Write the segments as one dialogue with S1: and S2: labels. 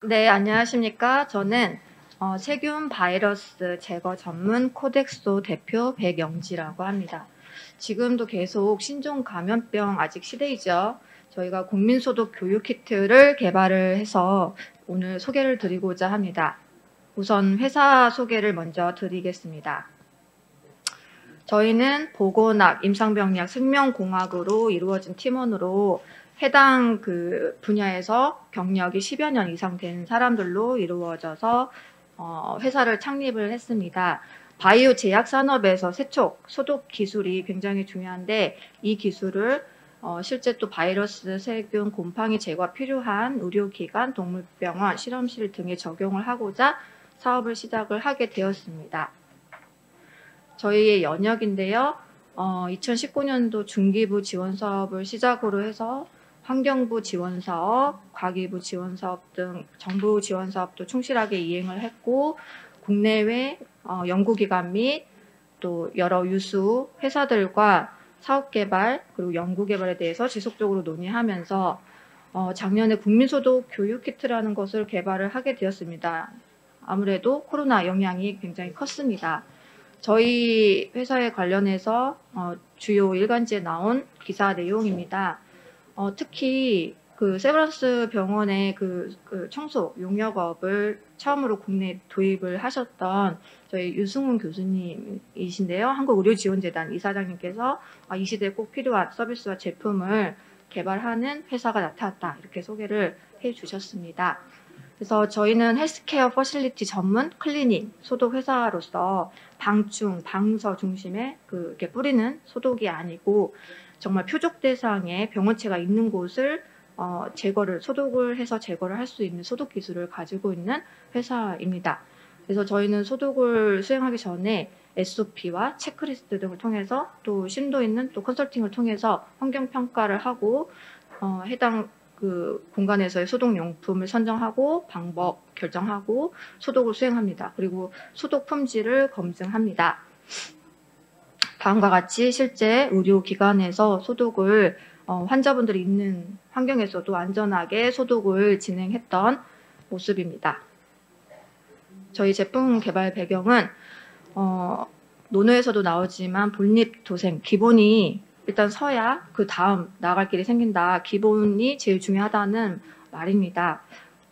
S1: 네, 안녕하십니까. 저는 세균 바이러스 제거 전문 코덱소 대표 백영지라고 합니다. 지금도 계속 신종 감염병 아직 시대이죠. 저희가 국민소독 교육 키트를 개발을 해서 오늘 소개를 드리고자 합니다. 우선 회사 소개를 먼저 드리겠습니다. 저희는 보건학, 임상병리학, 생명공학으로 이루어진 팀원으로 해당 그 분야에서 경력이 10여 년 이상 된 사람들로 이루어져서 회사를 창립을 했습니다. 바이오 제약 산업에서 세척, 소독 기술이 굉장히 중요한데 이 기술을 실제 또 바이러스, 세균, 곰팡이 제거가 필요한 의료기관, 동물병원, 실험실 등에 적용을 하고자 사업을 시작을 하게 되었습니다. 저희의 연역인데요. 2019년도 중기부 지원 사업을 시작으로 해서 환경부 지원 사업, 과기부 지원 사업 등 정부 지원 사업도 충실하게 이행을 했고 국내외 연구기관 및 또 여러 유수 회사들과 사업개발 그리고 연구개발에 대해서 지속적으로 논의하면서 작년에 국민소독 교육키트라는 것을 개발을 하게 되었습니다. 아무래도 코로나 영향이 굉장히 컸습니다. 저희 회사에 관련해서 주요 일간지에 나온 기사 내용입니다. 특히 그 세브란스 병원의 그 청소 용역업을 처음으로 국내에 도입을 하셨던 저희 유승훈 교수님이신데요. 한국의료지원재단 이사장님께서 이 시대에 꼭 필요한 서비스와 제품을 개발하는 회사가 나타났다. 이렇게 소개를 해 주셨습니다. 그래서 저희는 헬스케어 퍼실리티 전문 클리닝 소독 회사로서 방충, 방서 중심의 이렇게 뿌리는 소독이 아니고 정말 표적 대상의 병원체가 있는 곳을 소독을 해서 제거를 할 수 있는 소독 기술을 가지고 있는 회사입니다. 그래서 저희는 소독을 수행하기 전에 SOP와 체크리스트 등을 통해서 또 심도 있는 또 컨설팅을 통해서 환경 평가를 하고 해당 그 공간에서의 소독용품을 선정하고 방법 결정하고 소독을 수행합니다. 그리고 소독 품질을 검증합니다. 다음과 같이 실제 의료기관에서 소독을 환자분들이 있는 환경에서도 안전하게 소독을 진행했던 모습입니다. 저희 제품 개발 배경은 논어에서도 나오지만 본립도생 기본이 일단 서야 그 다음 나아갈 길이 생긴다. 기본이 제일 중요하다는 말입니다.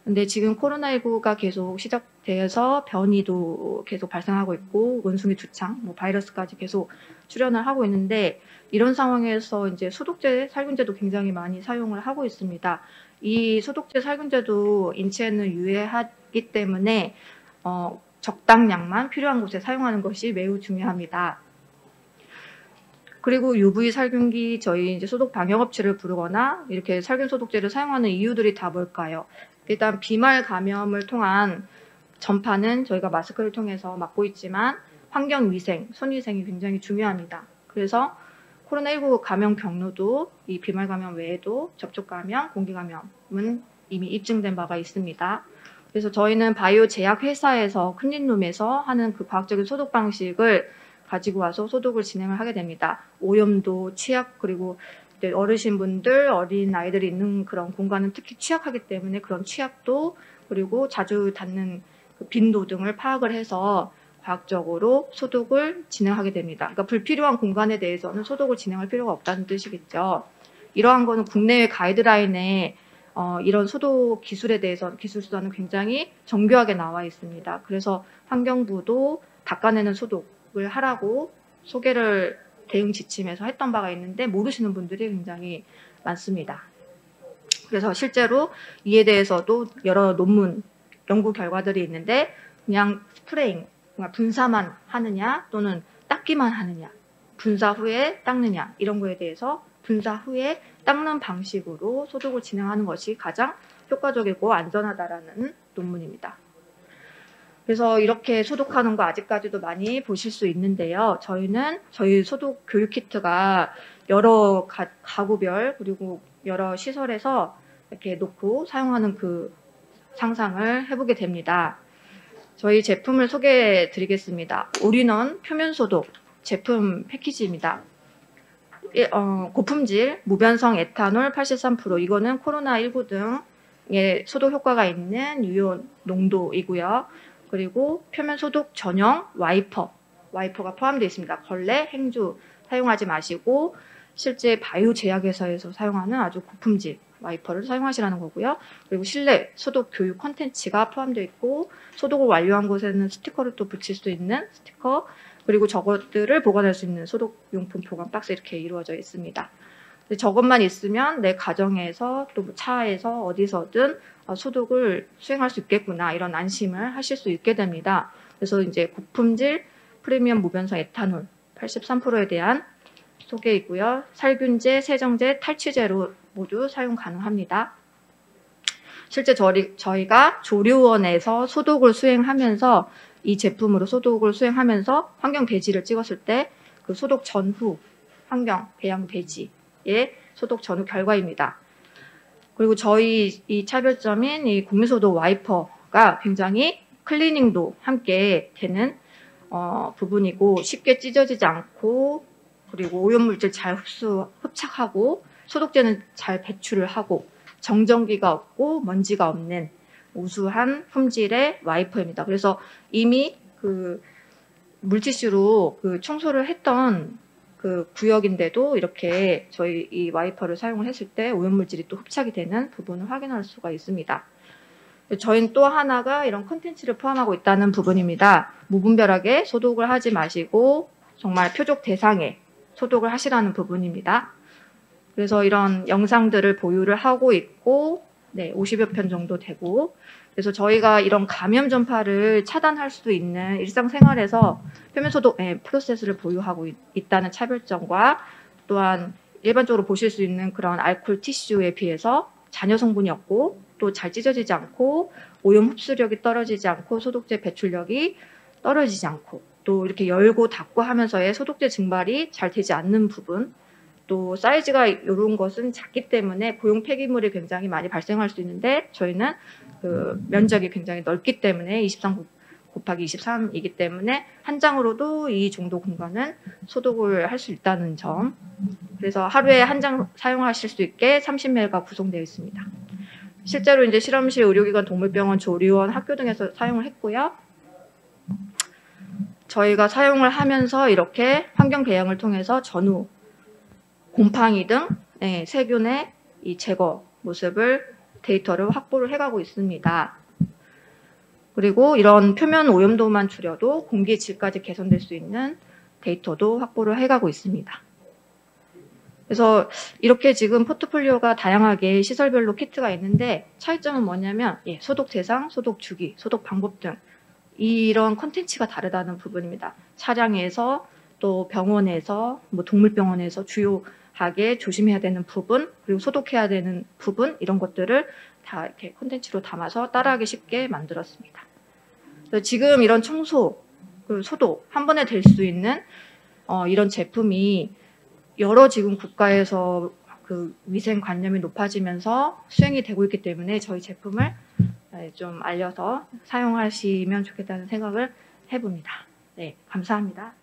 S1: 근데 지금 코로나19가 계속 시작되어서 변이도 계속 발생하고 있고 원숭이 두창, 바이러스까지 계속 출현을 하고 있는데 이런 상황에서 이제 소독제, 살균제도 굉장히 많이 사용을 하고 있습니다. 이 소독제, 살균제도 인체에는 유해하기 때문에 적당량만 필요한 곳에 사용하는 것이 매우 중요합니다. 그리고 UV 살균기 저희 이제 소독 방역업체를 부르거나 이렇게 살균 소독제를 사용하는 이유들이 다 뭘까요? 일단 비말 감염을 통한 전파는 저희가 마스크를 통해서 막고 있지만 환경위생, 손위생이 굉장히 중요합니다. 그래서 코로나19 감염 경로도 이 비말 감염 외에도 접촉 감염, 공기 감염은 이미 입증된 바가 있습니다. 그래서 저희는 바이오 제약 회사에서 클린룸에서 하는 그 과학적인 소독 방식을 가지고 와서 소독을 진행을 하게 됩니다. 오염도, 취약, 그리고 어르신분들, 어린 아이들이 있는 그런 공간은 특히 취약하기 때문에 그런 취약도 그리고 자주 닿는 그 빈도 등을 파악을 해서 과학적으로 소독을 진행하게 됩니다. 그러니까 불필요한 공간에 대해서는 소독을 진행할 필요가 없다는 뜻이겠죠. 이러한 거는 국내외 가이드라인에 이런 소독 기술에 대해서 기술 수단은 굉장히 정교하게 나와 있습니다. 그래서 환경부도 닦아내는 소독을 하라고 소개를 대응 지침에서 했던 바가 있는데 모르시는 분들이 굉장히 많습니다. 그래서 실제로 이에 대해서도 여러 논문, 연구 결과들이 있는데 그냥 스프레잉, 분사만 하느냐 또는 닦기만 하느냐, 분사 후에 닦느냐 이런 거에 대해서 분사 후에 닦는 방식으로 소독을 진행하는 것이 가장 효과적이고 안전하다라는 논문입니다. 그래서 이렇게 소독하는 거 아직까지도 많이 보실 수 있는데요. 저희는 저희 소독 교육 키트가 여러 가구별 그리고 여러 시설에서 이렇게 놓고 사용하는 그 상상을 해보게 됩니다. 저희 제품을 소개해 드리겠습니다. 올인원 표면 소독 제품 패키지입니다. 고품질 무변성 에탄올 83%, 이거는 코로나19 등 소독 효과가 있는 유효 농도이고요. 그리고 표면 소독 전용 와이퍼가 포함되어 있습니다. 걸레, 행주 사용하지 마시고 실제 바이오 제약회사에서 사용하는 아주 고품질 와이퍼를 사용하시라는 거고요. 그리고 실내 소독 교육 콘텐츠가 포함되어 있고 소독을 완료한 곳에는 스티커를 또 붙일 수 있는 스티커, 그리고 저것들을 보관할 수 있는 소독용품 보관 박스 이렇게 이루어져 있습니다. 저것만 있으면 내 가정에서 또 차에서 어디서든 소독을 수행할 수 있겠구나 이런 안심을 하실 수 있게 됩니다. 그래서 이제 고품질 프리미엄 무변성 에탄올 83%에 대한 소개이고요. 살균제, 세정제, 탈취제로 모두 사용 가능합니다. 실제 저희가 조리원에서 소독을 수행하면서 이 제품으로 소독을 수행하면서 환경 배지를 찍었을 때 그 소독 전후 환경 배양 배지의 소독 전후 결과입니다. 그리고 저희 이 차별점인 이 국민소독 와이퍼가 굉장히 클리닝도 함께 되는 부분이고 쉽게 찢어지지 않고 그리고 오염물질 잘 흡착하고 소독제는 잘 배출을 하고 정전기가 없고 먼지가 없는 우수한 품질의 와이퍼입니다. 그래서 이미 그 물티슈로 그 청소를 했던 그 구역인데도 이렇게 저희 이 와이퍼를 사용을 했을 때 오염물질이 또 흡착이 되는 부분을 확인할 수가 있습니다. 저희는 또 하나가 이런 컨텐츠를 포함하고 있다는 부분입니다. 무분별하게 소독을 하지 마시고 정말 표적 대상에 소독을 하시라는 부분입니다. 그래서 이런 영상들을 보유를 하고 있고 50여 편 정도 되고 그래서 저희가 이런 감염 전파를 차단할 수 있는 일상생활에서 표면소독 프로세스를 보유하고 있다는 차별점과 또한 일반적으로 보실 수 있는 그런 알코올 티슈에 비해서 잔여 성분이 없고 또 잘 찢어지지 않고 오염 흡수력이 떨어지지 않고 소독제 배출력이 떨어지지 않고 또 이렇게 열고 닫고 하면서의 소독제 증발이 잘 되지 않는 부분, 또 사이즈가 이런 것은 작기 때문에 고용 폐기물이 굉장히 많이 발생할 수 있는데 저희는 그 면적이 굉장히 넓기 때문에 23 곱하기 23이기 때문에 한 장으로도 이 정도 공간은 소독을 할 수 있다는 점. 그래서 하루에 한 장 사용하실 수 있게 30ml가 구성되어 있습니다. 실제로 이제 실험실, 의료기관, 동물병원, 조리원, 학교 등에서 사용을 했고요. 저희가 사용을 하면서 이렇게 환경 배양을 통해서 전후, 곰팡이 등 세균의 이 제거 모습을 데이터를 확보를 해가고 있습니다. 그리고 이런 표면 오염도만 줄여도 공기의 질까지 개선될 수 있는 데이터도 확보를 해가고 있습니다. 그래서 이렇게 지금 포트폴리오가 다양하게 시설별로 키트가 있는데 차이점은 뭐냐면 소독 대상, 소독 주기, 소독 방법 등 이런 콘텐츠가 다르다는 부분입니다. 차량에서 또 병원에서 뭐 동물병원에서 주요하게 조심해야 되는 부분 그리고 소독해야 되는 부분 이런 것들을 다 이렇게 콘텐츠로 담아서 따라하기 쉽게 만들었습니다. 지금 이런 청소, 소독 한 번에 될 수 있는 이런 제품이 여러 지금 국가에서 그 위생관념이 높아지면서 수행이 되고 있기 때문에 저희 제품을 좀 알려서 사용하시면 좋겠다는 생각을 해봅니다. 네, 감사합니다.